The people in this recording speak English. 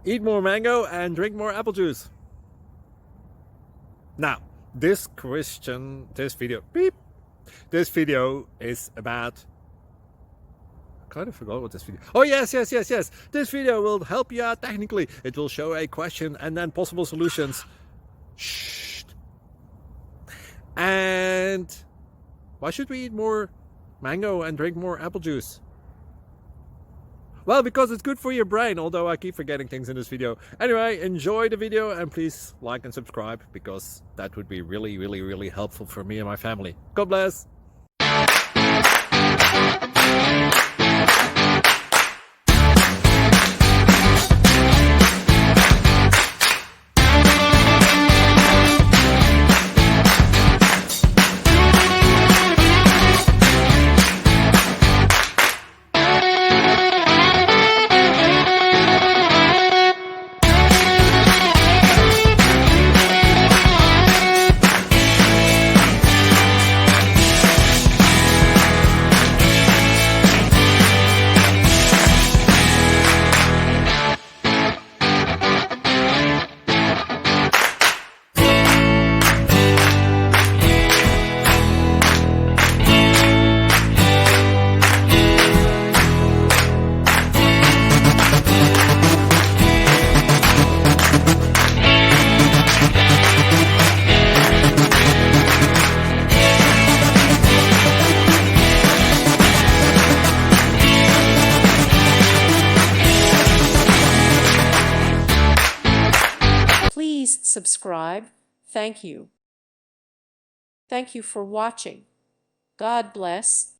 Eat more mango and drink more apple juice. Now, this video is about, I kind of forgot what this video. Oh, yes. This video will help you out technically. It will show a question and then possible solutions. Shh. And why should we eat more mango and drink more apple juice? Well, because it's good for your brain, although I keep forgetting things in this video. Anyway, enjoy the video and please like and subscribe, because that would be really helpful for me and my family. God bless! Please subscribe. Thank you. Thank you for watching. God bless.